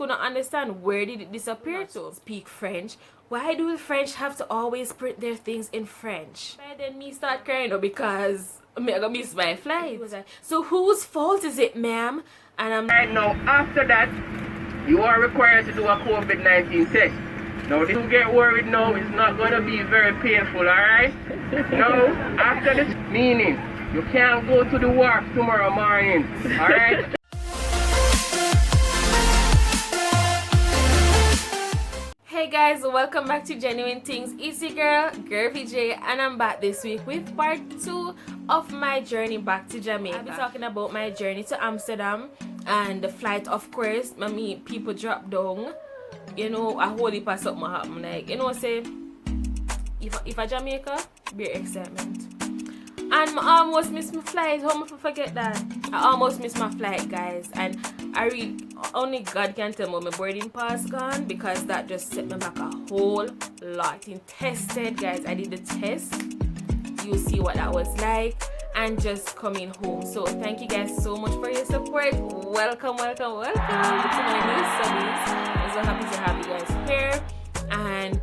couldn't understand where did it disappear to. Speak French. Why do the French have to always print their things in French? And then me start crying because I gonna miss my flight. He was like, so whose fault is it, ma'am? And I'm right now, after that, you are required to do a COVID-19 test. Now, don't get worried now, it's not going to be very painful, alright? Now, after this meaning, you can't go to the wharf tomorrow morning, alright? Hey guys, welcome back to Genuine Things. It's your girl, Gervi J, and I'm back this week with part 2 of my journey back to Jamaica. I'll be talking about my journey to Amsterdam and the flight, of course. I mean, people drop down. You know, a whole heap of something happen. Like, you know, say, if I Jamaica, be excitement. And I almost missed my flight. How am I forget that? I almost missed my flight, guys. And I really, only God can tell me my boarding pass gone, because that just set me back a whole lot. In tested, guys, I did the test. You see what that was like. And just coming home. So thank you guys so much for your support. Welcome to my new subbies. I'm so happy to have you guys here. And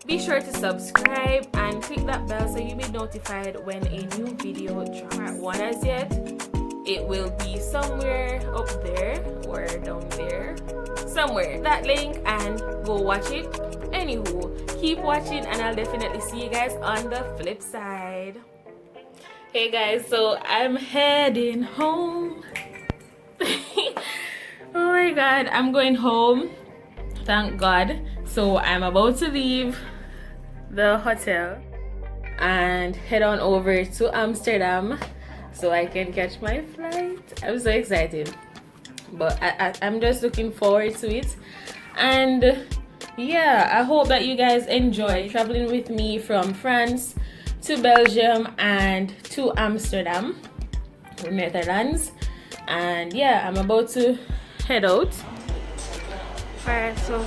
be sure to subscribe and click that bell so you'll be notified when a new video drops. Part 1 as yet, it will be somewhere up there or down there, somewhere. That link, and go watch it. Anywho, keep watching and I'll definitely see you guys on the flip side. Hey guys, so I'm heading home. Oh my god, I'm going home. Thank God. So I'm about to leave the hotel and head on over to Amsterdam so I can catch my flight. I'm so excited, but I'm just looking forward to it. And yeah, I hope that you guys enjoy traveling with me from France to Belgium and to Amsterdam, Netherlands. And yeah, I'm about to head out. Alright, so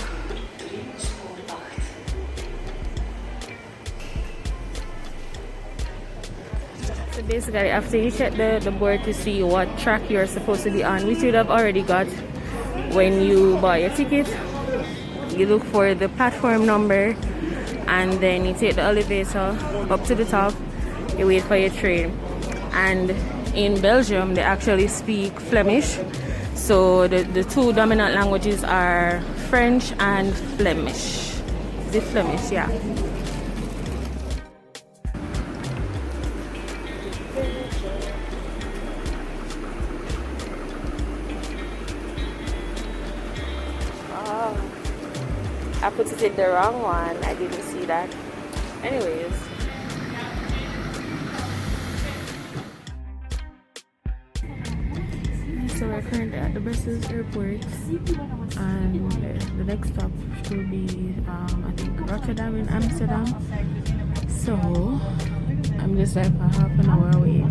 basically, after you check the board to see what track you're supposed to be on, which you'd have already got when you buy your ticket, you look for the platform number, and then you take the elevator up to the top. You wait for your train. And in Belgium, they actually speak Flemish. So the two dominant languages are French and Flemish. The Flemish, yeah. I put it in the wrong one. I didn't see that. Anyways. So we're currently at the Brussels airport. And the next stop should be, I think, Rotterdam in Amsterdam. So, I'm just like a half an hour away.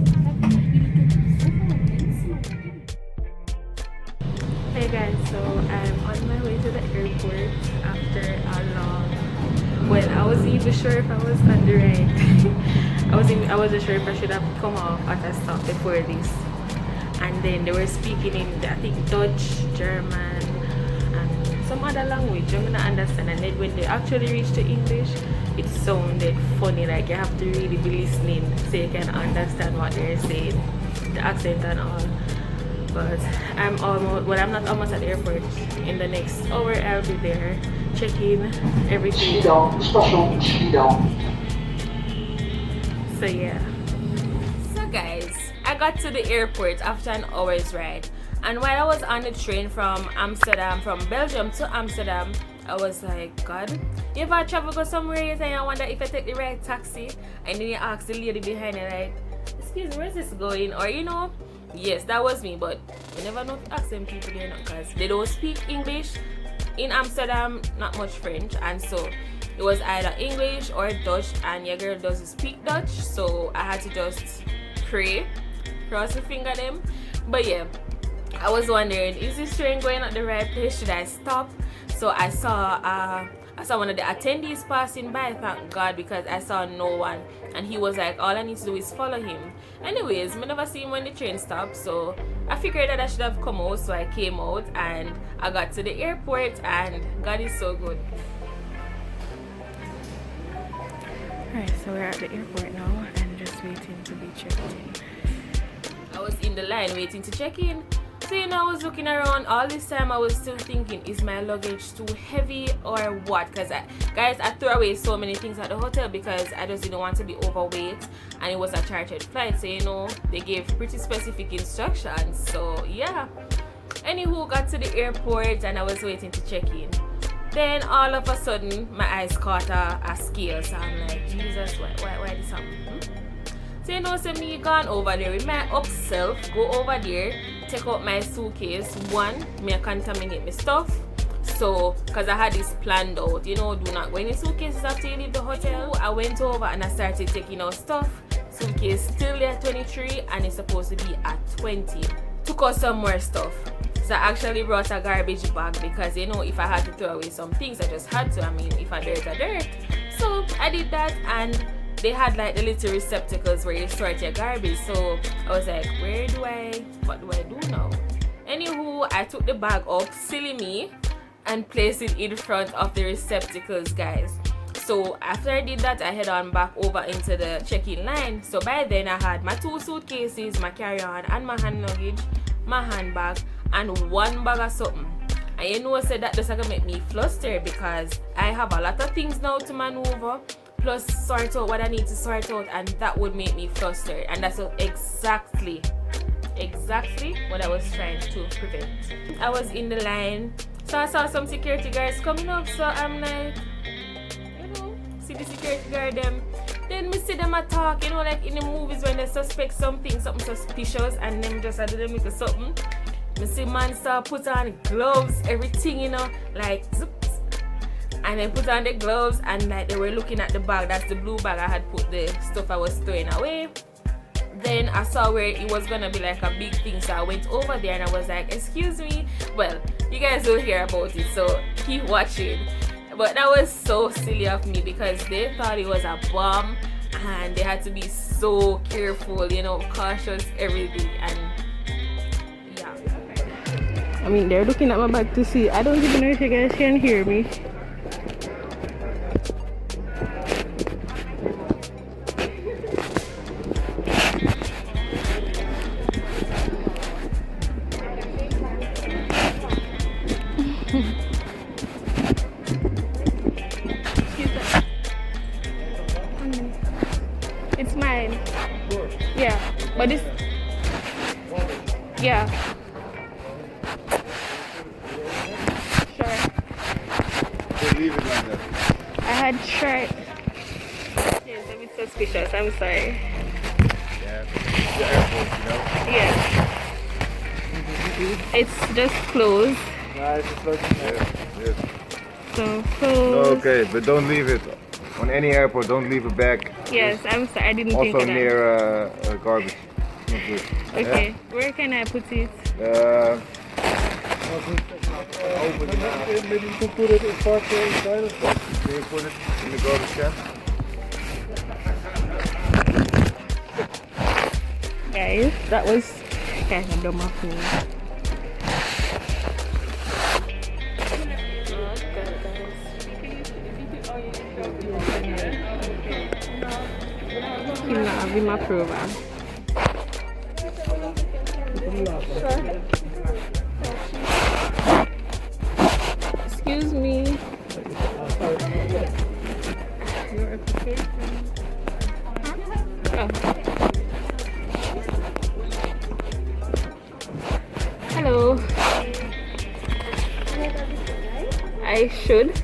Hey guys, so I'm on my way to the airport after a long, well, I wasn't even sure if I was on the right. I wasn't sure if I should have come off at a stop before this. And then they were speaking in, I think, Dutch, German, and some other language I'm gonna understand. And then when they actually reached the English, it sounded funny, like you have to really be listening so you can understand what they're saying, the accent and all. But I'm not almost at the airport. In the next hour, I'll be there checking everything. So yeah. So guys, I got to the airport after an hour's ride. And while I was on the train from Belgium to Amsterdam, I was like, God, if I travel go somewhere yet and I wonder if I take the right taxi, and then you ask the lady behind it, like, excuse me, where's this going? Or you know, yes, that was me, but you never know if you ask them people there, because they don't speak English. In Amsterdam, not much French, and so it was either English or Dutch, and your girl doesn't speak Dutch, so I had to just pray, cross the finger them. But yeah, I was wondering, is this train going at the right place? Should I stop? So I saw one of the attendees passing by, thank God, because I saw no one, and he was like, all I need to do is follow him. Anyways, I never see him when the train stopped, so I figured that I should have come out, so I came out and I got to the airport, and God is so good. Alright, so we're at the airport now and just waiting to be checked in. I was in the line waiting to check in. So you know, I was looking around all this time. I was still thinking, is my luggage too heavy or what? Because guys, I threw away so many things at the hotel because I just didn't want to be overweight, and it was a chartered flight, so you know, they gave pretty specific instructions. So yeah, anywho, got to the airport and I was waiting to check in. Then all of a sudden my eyes caught a scale, so I'm like, Jesus, why this happen? So you know, so me gone over there with my up self, go over there, take out my suitcase. One, me I contaminate my stuff. So, cause I had this planned out, you know, do not go in the suitcases after you leave the hotel. I went over and I started taking out stuff. Suitcase still there at 23 and it's supposed to be at 20. Took out some more stuff. So I actually brought a garbage bag because, you know, if I had to throw away some things, I just had to. I mean, if I dirt, I dirt. So I did that, and they had like the little receptacles where you sort your garbage. So I was like, what do I do now? Anywho, I took the bag up, silly me, and placed it in front of the receptacles, guys. So after I did that, I head on back over into the check-in line. So by then I had my 2 suitcases, my carry-on and my hand luggage, my handbag, and 1 bag of something. And you know, I said that just gonna make me flustered because I have a lot of things now to maneuver, plus sort out what I need to sort out, and that would make me flustered. And that's exactly what I was trying to prevent. I was in the line, so I saw some security guards coming up, so I'm like, you know, see the security guard them. Then me see them talk, you know, like in the movies when they suspect something suspicious, and them just do them make something. Me see man start put on gloves, everything, you know, like zips. And then put on the gloves, and like they were looking at the bag. That's the blue bag I had put the stuff I was throwing away. Then I saw where it was gonna be like a big thing, so I went over there and I was like, excuse me. Well, you guys will hear about it, so keep watching. But that was so silly of me because they thought it was a bomb and they had to be so careful, you know, cautious, everything. And yeah, I mean, they're looking at my bag to see. I don't even know if you guys can hear me. It's mine. Yeah, but this. Yeah. Sure. Don't leave it like that. I had tried. Yes, a bit suspicious. I'm sorry. Yeah, the airport, you know. Yeah. It's just closed. Nice, it's like yes. So closed. Okay, but don't leave it on any airport. Don't leave a bag. Yes, I'm sorry. I didn't think Also of that. near garbage. Not good. Okay, where can I put it? Open it. Maybe you can put it in park inside of it. Can you put it in the garbage can? Guys, that was kind of dumb of me. He's not having my program. Excuse me. Your application. Oh. Hello. I should.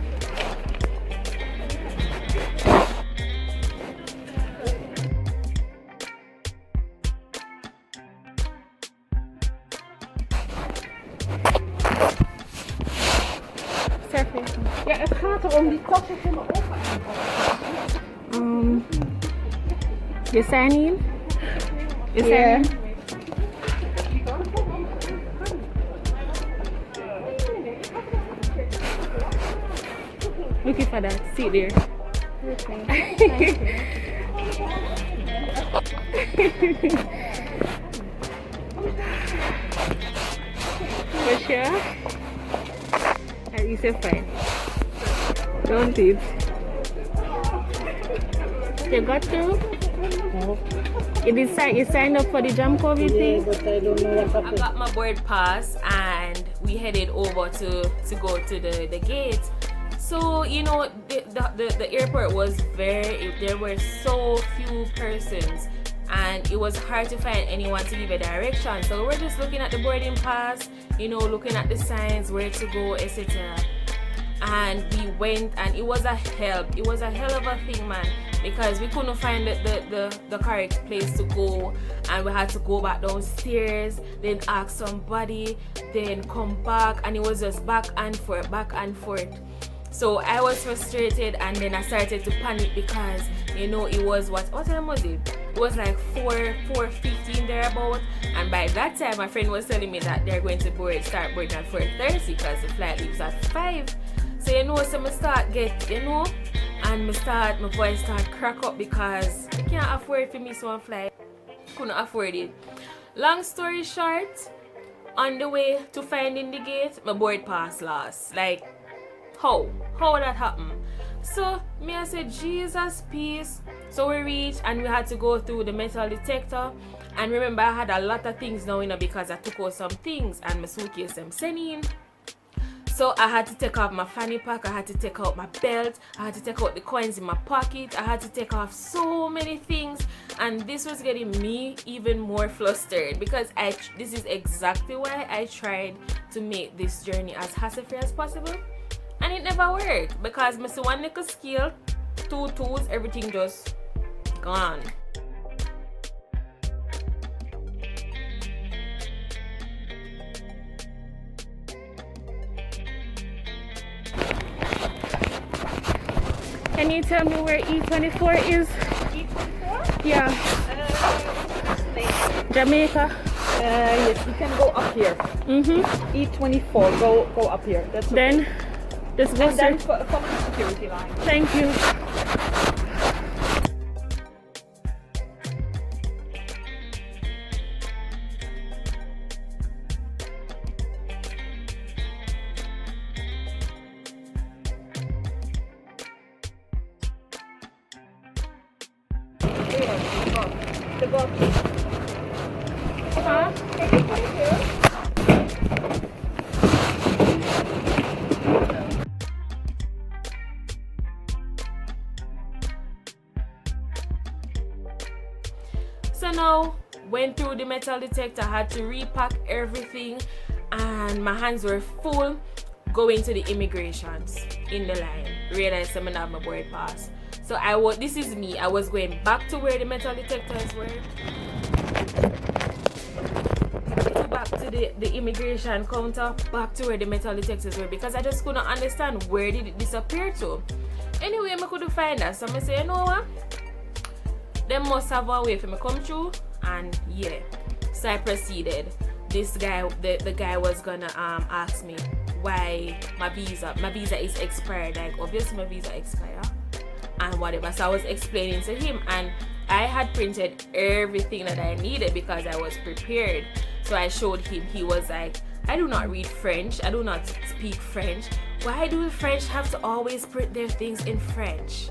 Ja, het gaat erom die tassen van me op. You sign in? You sign Yeah. in? Looking for that. Sit there. For sure? At least you're fine. Don't it? You got through? No. You signed up for the Jamco thing? But I don't know what I happened. got my board pass and we headed over to go to the gate. So, you know, the airport was there were so few persons and it was hard to find anyone to give a direction. So we're just looking at the boarding pass, you know, looking at the signs, where to go, etc. And we went and it was a hell of a thing, man, because we couldn't find the correct place to go and we had to go back downstairs, then ask somebody, then come back, and it was just back and forth. So I was frustrated and then I started to panic because, you know, it was what time was it? It was like 4:15 thereabout, and by that time my friend was telling me that they're going to start boarding at 4:30 because the flight leaves at 5. So you know, so I start get, you know, and my voice start crack up because I can't afford for me so one flight. Couldn't afford it. Long story short, on the way to finding the gate, my board pass lost. Like, how that happened? So me I said, Jesus, peace. So we reached and we had to go through the metal detector. And remember, I had a lot of things now, you know, because I took out some things and my suitcase I'm sending. So I had to take off my fanny pack, I had to take out my belt, I had to take out the coins in my pocket, I had to take off so many things, and this was getting me even more flustered because this is exactly why I tried to make this journey as hassle-free as possible, and it never worked because I see one nickel scale, 2 tools, everything just gone. Can you tell me where E24 is? E24? Yeah. Jamaica. Yes, you can go up here. E24, go up here. That's okay. Then, just go And then straight. follow the security line. Thank you. The box. Huh? Can you put it here? So now, went through the metal detector, had to repack everything, and my hands were full going to the immigrations in the line. Realized I'm gonna have my board pass. So this is me. I was going back to where the metal detectors were. Back to the immigration counter, back to where the metal detectors were because I just couldn't understand where did it disappear to. Anyway, I couldn't find that. So I say, you know what? They must have a way for me come through, and yeah. So I proceeded. This guy, the guy was gonna ask me why my visa is expired. Like obviously my visa expired and whatever. So I was explaining to him, and I had printed everything that I needed because I was prepared. So I showed him. He was like, I do not read French, I do not speak French. Why do the French have to always print their things in French?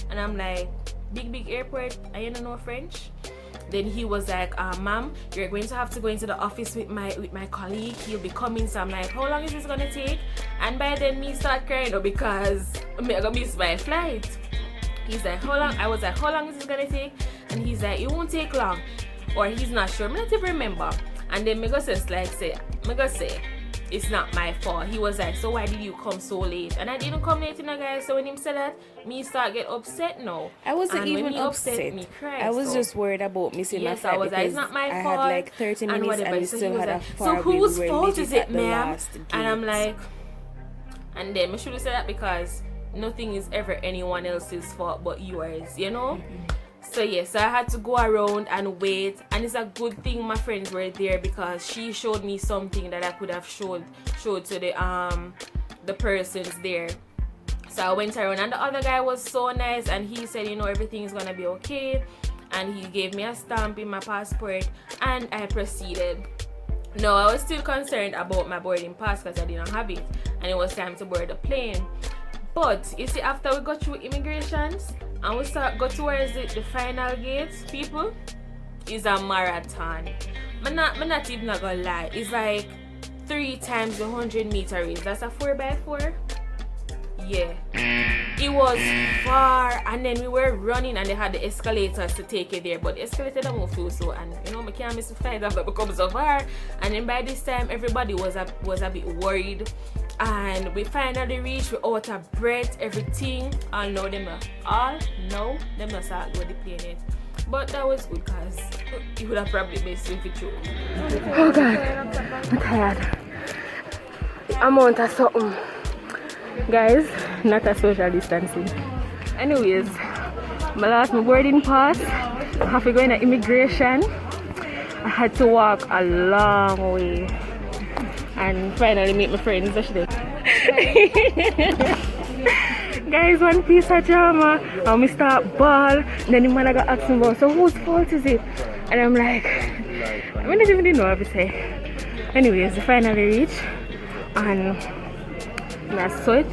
And I'm like, big airport, I don't know French. Then he was like, ma'am, you're going to have to go into the office with my colleague. He'll be coming. So I'm like, how long is this gonna take? And by then me start crying because I'm gonna miss my flight. He's like, how long? I was like, how long is this gonna take? And he's like, it won't take long. Or he's not sure. I'm not even remember. And then me go say, it's not my fault. He was like, so why did you come so late? And I didn't come late, you know, guys. So when him said that, me start get upset now. I wasn't and even upset. Me cry, I was so. just worried about missing my Yes, flight I was like, because it's not my I fault. had like 30 and minutes whatever. and we So still he was had a like, far so whose fault is it, at the ma'am? last gate. And I'm like, and then I should have said that because nothing is ever anyone else's fault but yours, you know? So yes, so I had to go around and wait, and it's a good thing my friends were there because she showed me something that I could have showed to the persons there. So I went around, and the other guy was so nice, and he said, you know, everything's gonna be okay, and he gave me a stamp in my passport, and I proceeded. No, I was still concerned about my boarding pass because I didn't have it, and it was time to board the plane. But you see, after we got through immigrations and we go towards the final gates, people, is a marathon. I'm not even gonna lie. It's like 3 times the 100-meter race. That's a 4x4. Yeah, it was far, and then we were running, and they had the escalators to take you there, but the escalator don't move too slow, and you know, I can't miss the flight that becomes so far. And then by this time, everybody was a bit worried, and we finally reached. We're out of breath, everything. All know them not start with the plane yet. But that was good because it would have probably missed if it through. Oh God, I'm tired. Amount of something. Guys, not a social distancing. Anyways, I lost my boarding pass. I have to go in immigration. I had to walk a long way and finally meet my friends yesterday. Guys, one piece of drama. And we start ball. And then the man got asking about, so whose fault is it? And I'm like, I don't even know what to say. Anyways, we finally reached, and I saw it,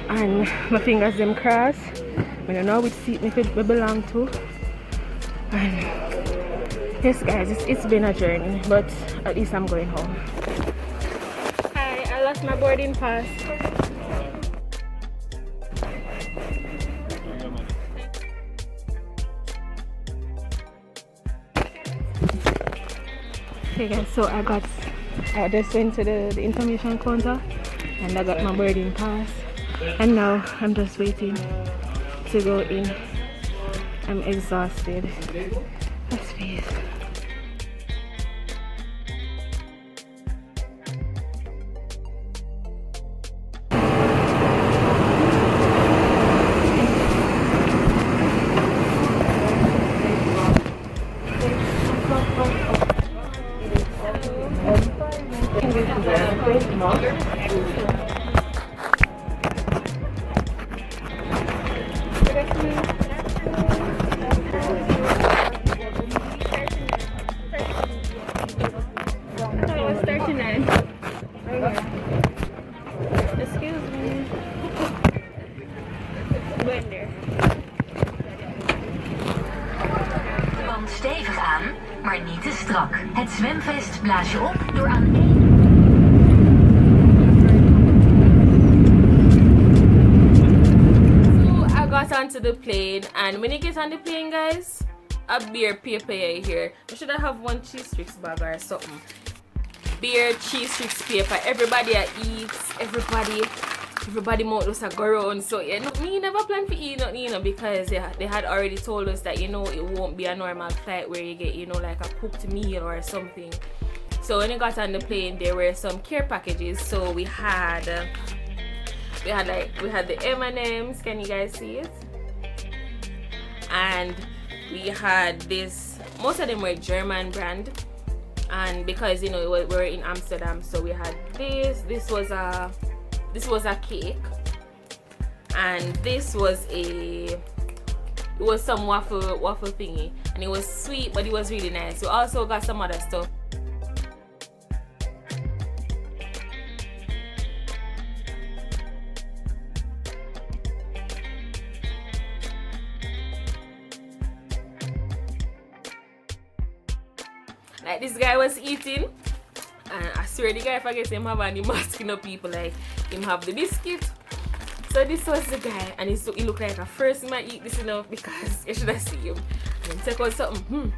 and my fingers them crossed. I don't know which seat me belong to. And yes, guys, it's been a journey, but at least I'm going home. Hi, I lost my boarding pass. Okay guys, so I just went to the information counter and I got my boarding pass, and now I'm just waiting to go in. I'm exhausted. Let's face. Want stevig aan, maar niet te strak. Het zwemvest blaas je op door aan één... So I got onto the plane, and when you get on the plane, guys, a beer paper here. I should have one cheese sticks bag or something. Beer, cheese sticks paper. Everybody eats. Everybody mouth just go around. So yeah, no, me never plan to eat nothing, you know, because yeah, they had already told us that, you know, it won't be a normal flight where you get, you know, like a cooked meal or something. So when we got on the plane, there were some care packages. So we had the M&Ms. Can you guys see it? And we had this. Most of them were German brand. And because, you know, we were in Amsterdam, so we had this. This was a cake, and this was some waffle thingy, and it was sweet, but it was really nice. We also got some other stuff. Like this guy was eating, and I swear the guy forget him have any mask up people, like him have the biscuit. So this was the guy, and he looked like a first man eat this enough because you should have seen him. And then take out something,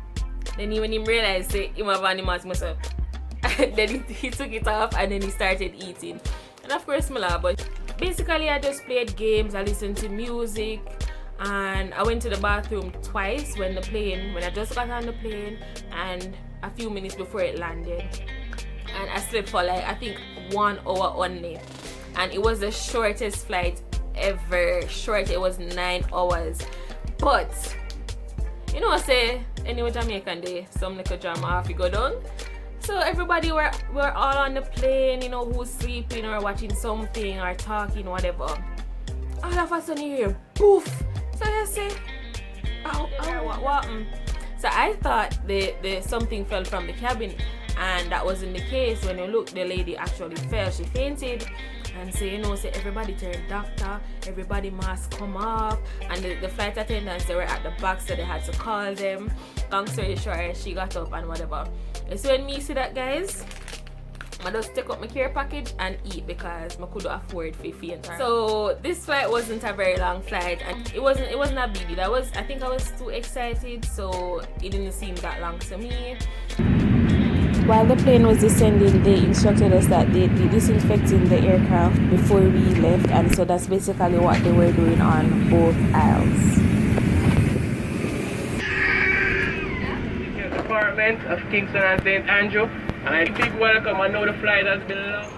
Then when he realized that him have any mask myself, then he took it off and then he started eating. And of course, but basically I just played games, I listened to music, and I went to the bathroom twice when I just got on the plane and a few minutes before it landed. And I slept for like, I think 1 hour only, and it was the shortest flight ever. It was 9 hours. But you know, say anyway, Jamaican day, some little drama have to go down. So everybody were all on the plane, you know, who's sleeping or watching something or talking, whatever. All of a sudden you hear poof. So you say, what? So I thought the something fell from the cabin, and that wasn't the case. When you look, the lady actually fell, she fainted. And so, you know, say everybody turned doctor, everybody mask come off, and the flight attendants, they were at the back, so they had to call them. Long story short, she got up and whatever. So when me see that, guys, I just take up my care package and eat because I couldn't afford for faint. So this flight wasn't a very long flight, and it wasn't a big deal. I think I was too excited, so it didn't seem that long to me. While the plane was descending, they instructed us that they'd be disinfecting the aircraft before we left, and so that's basically what they were doing on both aisles. Department of Kingston and St. Andrew, and a big welcome. I know the flight has been long.